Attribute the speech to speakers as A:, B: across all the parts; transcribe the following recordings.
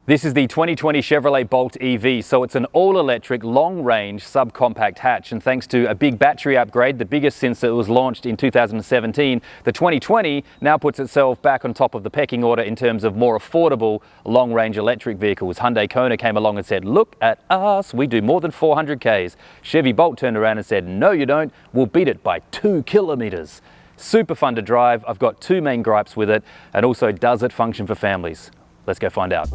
A: This is the 2020 Chevrolet Bolt EV, so it's an all-electric, long-range, subcompact hatch, and thanks to a big battery upgrade, the biggest since it was launched in 2017, the 2020 now puts itself back on top of the pecking order in terms of more affordable, long-range electric vehicles. Hyundai Kona came along and said, "Look at us, we do more than 400 Ks. Chevy Bolt turned around and said, "No you don't, we'll beat it by 2 kilometers. Super fun to drive. I've got two main gripes with it, and also, does it function for families? Let's go find out.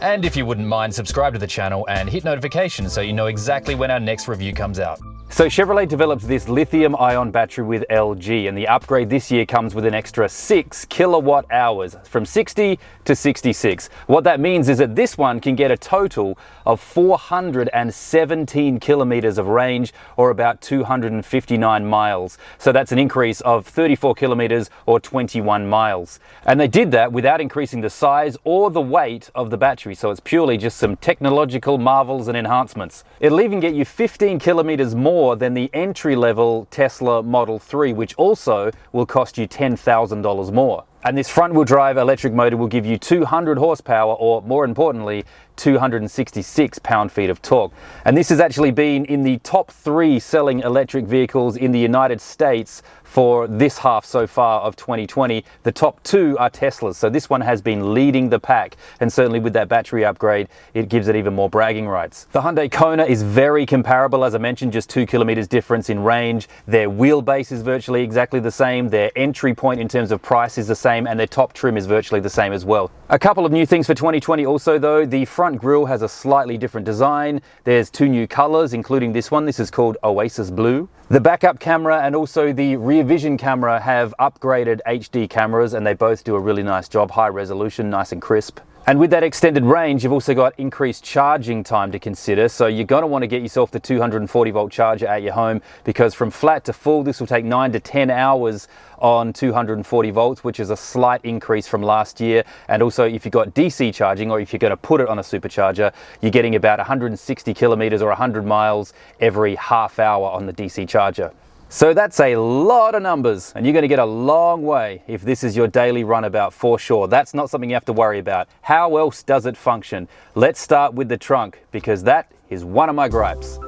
A: And if you wouldn't mind, subscribe to the channel and hit notifications so you know exactly when our next review comes out. So Chevrolet develops this lithium-ion battery with LG, and the upgrade this year comes with an extra 6 kilowatt hours, from 60 to 66. What that means is that this one can get a total of 417 kilometers of range, or about 259 miles. So that's an increase of 34 kilometers or 21 miles. And they did that without increasing the size or the weight of the battery, so it's purely just some technological marvels and enhancements. It'll even get you 15 kilometers more than the entry-level Tesla Model 3, which also will cost you $10,000 more. And this front-wheel drive electric motor will give you 200 horsepower, or more importantly, 266 pound-feet of torque. And this has actually been in the top 3 selling electric vehicles in the United States for this half so far of 2020. The top 2 are Teslas, so this one has been leading the pack, and certainly with that battery upgrade, it gives it even more bragging rights. The Hyundai Kona is very comparable, as I mentioned, just 2 kilometers difference in range. Their wheelbase is virtually exactly the same, their entry point in terms of price is the same, and their top trim is virtually the same as well. A couple of new things for 2020 also though. The front grille has a slightly different design. There's 2 new colors, including this one. This is called Oasis Blue. The backup camera and also the rear vision camera have upgraded HD cameras, and they both do a really nice job. High resolution, nice and crisp. And with that extended range, you've also got increased charging time to consider. So you're going to want to get yourself the 240 volt charger at your home, because from flat to full, this will take 9 to 10 hours on 240 volts, which is a slight increase from last year. And also, if you've got DC charging, or if you're going to put it on a supercharger, you're getting about 160 kilometers or 100 miles every half hour on the DC charger. So that's a lot of numbers, and you're going to get a long way if this is your daily runabout for sure. That's not something you have to worry about. How else does it function? Let's start with the trunk, because that is one of my gripes.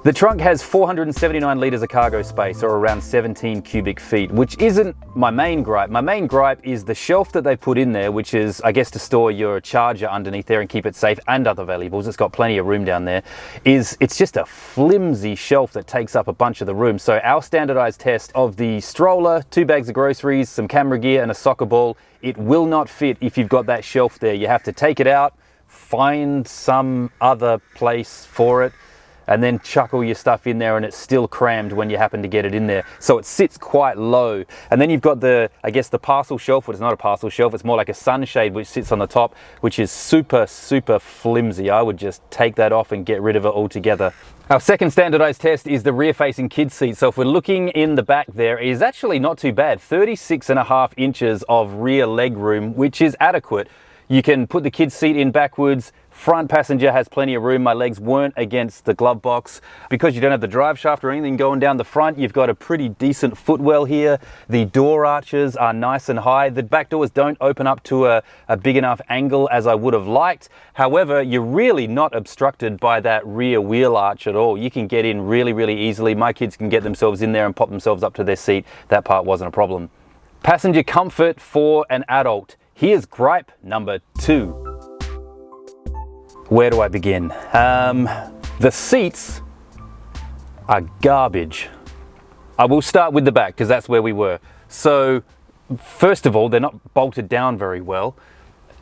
A: The trunk has 479 litres of cargo space, or around 17 cubic feet, which isn't my main gripe. My main gripe is the shelf that they put in there, which is, I guess, to store your charger underneath there and keep it safe, and other valuables. It's got plenty of room down there. It's just a flimsy shelf that takes up a bunch of the room. So our standardized test of the stroller, 2 bags of groceries, some camera gear and a soccer ball, it will not fit if you've got that shelf there. You have to take it out, find some other place for it, and then chuck all your stuff in there, and it's still crammed when you happen to get it in there. So it sits quite low. And then you've got the, I guess, the parcel shelf, but it's not a parcel shelf, it's more like a sunshade which sits on the top, which is super, super flimsy. I would just take that off and get rid of it altogether. Our second standardized test is the rear-facing kids seat. So if we're looking in the back there, it is actually not too bad. 36.5 inches of rear leg room, which is adequate. You can put the kids seat in backwards. Front passenger has plenty of room. My legs weren't against the glove box. Because you don't have the drive shaft or anything going down the front, you've got a pretty decent footwell here. The door arches are nice and high. The back doors don't open up to a big enough angle as I would have liked. However, you're really not obstructed by that rear wheel arch at all. You can get in really, really easily. My kids can get themselves in there and pop themselves up to their seat. That part wasn't a problem. Passenger comfort for an adult. Here's gripe number 2. Where do I begin? The seats are garbage. I will start with the back, because that's where we were. So, first of all, they're not bolted down very well.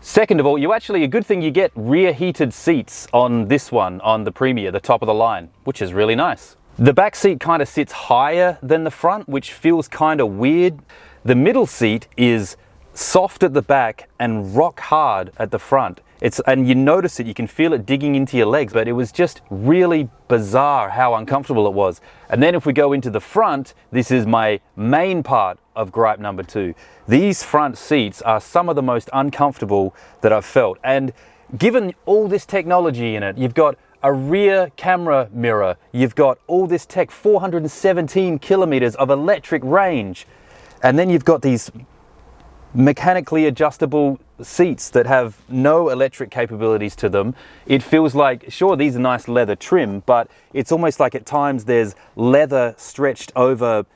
A: Second of all, a good thing you get rear heated seats on this one, on the Premier, the top of the line, which is really nice. The back seat kind of sits higher than the front, which feels kind of weird. The middle seat is soft at the back and rock hard at the front. And you notice it, you can feel it digging into your legs, but it was just really bizarre how uncomfortable it was. And then if we go into the front, this is my main part of gripe number 2. These front seats are some of the most uncomfortable that I've felt. And given all this technology in it, you've got a rear camera mirror, you've got all this tech, 417 kilometers of electric range, and then you've got these mechanically adjustable seats that have no electric capabilities to them. It feels like, sure, these are nice leather trim, but it's almost like at times there's leather stretched over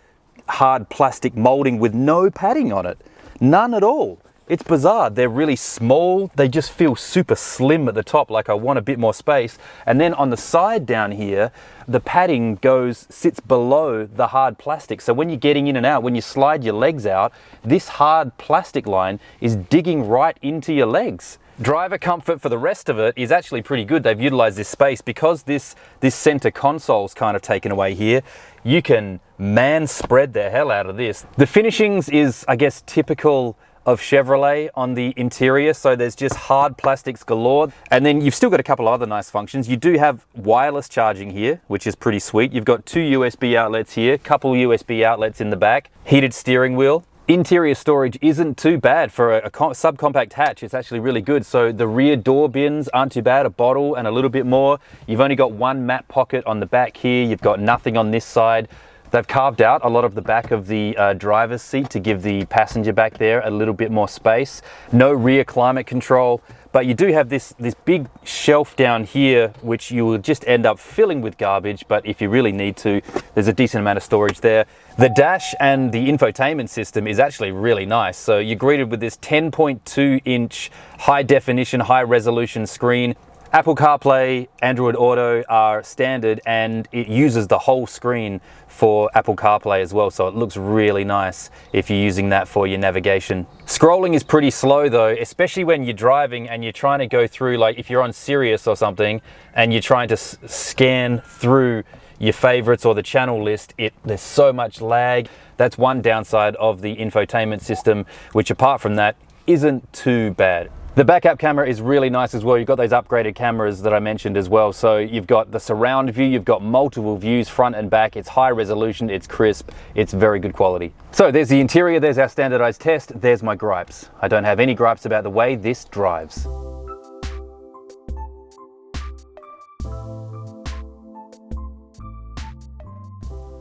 A: hard plastic molding with no padding on it. None at all. It's bizarre. They're really small. They just feel super slim at the top, like I want a bit more space. And then on the side down here, the padding sits below the hard plastic. So when you're getting in and out, when you slide your legs out, this hard plastic line is digging right into your legs. Driver comfort for the rest of it is actually pretty good. They've utilized this space because this center console's kind of taken away here. You can man spread the hell out of this. The finishings is, I guess, typical of Chevrolet on the interior, so there's just hard plastics galore. And then you've still got a couple other nice functions. You do have wireless charging here, which is pretty sweet. You've got 2 USB outlets here, couple USB outlets in the back, heated steering wheel. Interior storage isn't too bad for a subcompact hatch. It's actually really good. So the rear door bins aren't too bad, a bottle and a little bit more. You've only got one mat pocket on the back here. You've got nothing on this side. They've carved out a lot of the back of the driver's seat to give the passenger back there a little bit more space. No rear climate control, but you do have this big shelf down here, which you will just end up filling with garbage, but if you really need to, there's a decent amount of storage there. The dash and the infotainment system is actually really nice. So you're greeted with this 10.2-inch high definition, high resolution screen. Apple CarPlay, Android Auto are standard, and it uses the whole screen for Apple CarPlay as well, so it looks really nice if you're using that for your navigation. Scrolling is pretty slow though, especially when you're driving and you're trying to go through, like if you're on Sirius or something and you're trying to scan through your favorites or the channel list, there's so much lag. That's one downside of the infotainment system, which apart from that isn't too bad. The backup camera is really nice as well. You've got those upgraded cameras that I mentioned as well. So you've got the surround view, you've got multiple views, front and back. It's high resolution, it's crisp, it's very good quality. So there's the interior, there's our standardized test, there's my gripes. I don't have any gripes about the way this drives.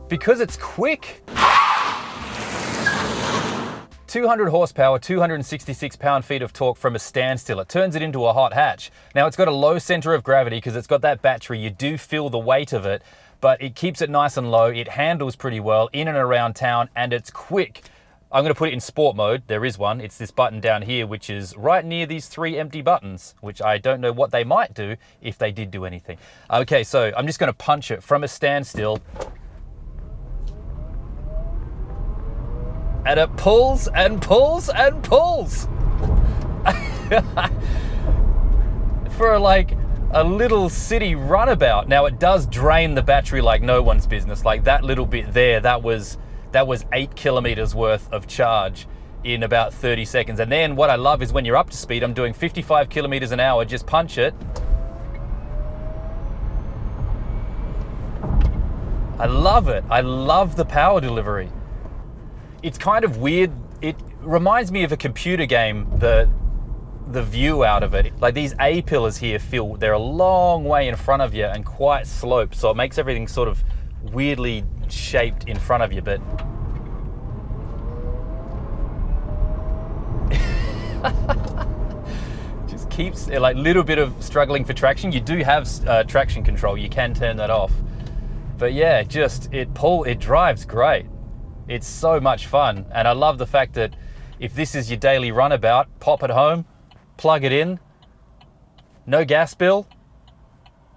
A: Because it's quick. 200 horsepower, 266 pound-feet of torque from a standstill. It turns it into a hot hatch. Now it's got a low center of gravity because it's got that battery. You do feel the weight of it, but it keeps it nice and low. It handles pretty well in and around town, and it's quick. I'm going to put it in sport mode. There is one. It's this button down here, which is right near these 3 empty buttons, which I don't know what they might do if they did do anything. Okay, so I'm just going to punch it from a standstill. And it pulls and pulls and pulls. For like a little city runabout. Now it does drain the battery like no one's business. Like that little bit there, that was 8 kilometers worth of charge in about 30 seconds. And then what I love is when you're up to speed, I'm doing 55 kilometers an hour, just punch it. I love it. I love the power delivery. It's kind of weird. It reminds me of a computer game, the view out of it. Like these A-pillars here they're a long way in front of you and quite sloped, so it makes everything sort of weirdly shaped in front of you, but just keeps like a little bit of struggling for traction. You do have traction control, you can turn that off, but yeah, just it drives great. It's so much fun, and I love the fact that if this is your daily runabout, pop it home, plug it in, no gas bill,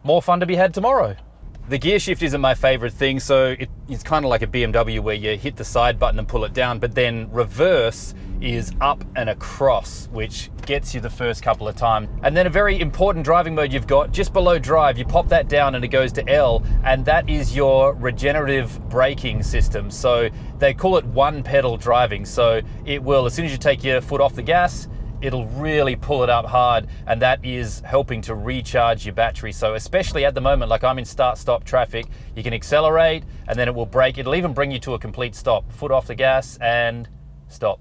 A: more fun to be had tomorrow. The gear shift isn't my favorite thing, so it's kind of like a BMW where you hit the side button and pull it down, but then reverse is up and across, which gets you the first couple of times. And then a very important driving mode you've got just below drive, you pop that down and it goes to L, and that is your regenerative braking system. So they call it one pedal driving. So it will, as soon as you take your foot off the gas, it'll really pull it up hard, and that is helping to recharge your battery. So especially at the moment, like I'm in start-stop traffic, you can accelerate and then it will brake. It'll even bring you to a complete stop. Foot off the gas and stop.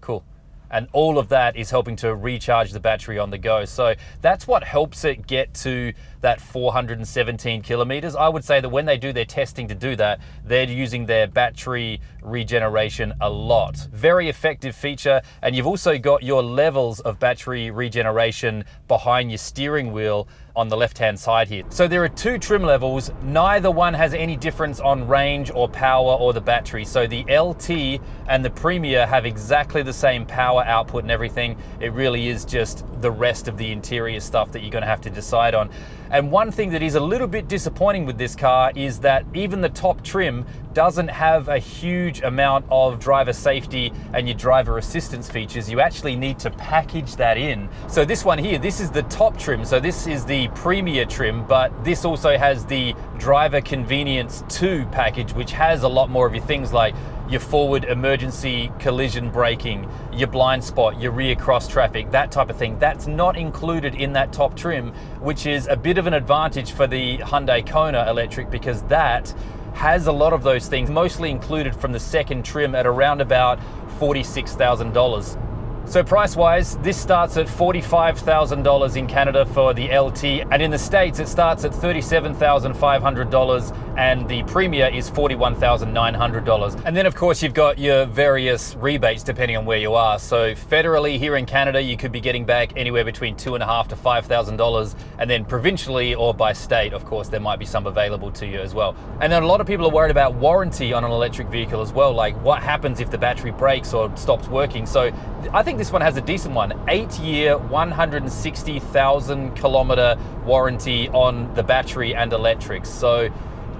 A: Cool. and all of that is helping to recharge the battery on the go. So that's what helps it get to that 417 kilometers. I would say that when they do their testing to do that, they're using their battery regeneration a lot. Very effective feature, and you've also got your levels of battery regeneration behind your steering wheel on the left-hand side here. So there are two trim levels. Neither one has any difference on range or power or the battery. So the LT and the Premier have exactly the same power output and everything. It really is just the rest of the interior stuff that you're going to have to decide on. And one thing that is a little bit disappointing with this car is that even the top trim doesn't have a huge amount of driver safety and your driver assistance features. You actually need to package that in. So this one here, this is the top trim. So this is the Premier trim, but this also has the Driver Convenience 2 package, which has a lot more of your things like your forward emergency collision braking, your blind spot, your rear cross traffic, that type of thing. That's not included in that top trim, which is a bit of an advantage for the Hyundai Kona electric, because that has a lot of those things, mostly included from the second trim at around about $46,000. So price-wise, this starts at $45,000 in Canada for the LT, and in the States it starts at $37,500, and the Premier is $41,900. And then of course you've got your various rebates depending on where you are. So federally here in Canada, you could be getting back anywhere between $2,500 to $5,000, and then provincially or by state, of course, there might be some available to you as well. And then a lot of people are worried about warranty on an electric vehicle as well, like what happens if the battery breaks or stops working. So I think this one has a decent one. 8-year, 160,000 kilometer warranty on the battery and electrics. So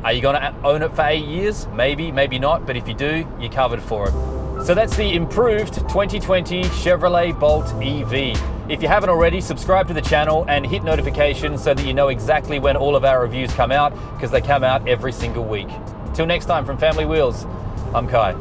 A: are you going to own it for 8 years? Maybe, maybe not, but if you do, you're covered for it. So that's the improved 2020 Chevrolet Bolt EV. If you haven't already, subscribe to the channel and hit notifications so that you know exactly when all of our reviews come out, because they come out every single week. Till next time, from Family Wheels, I'm Kai.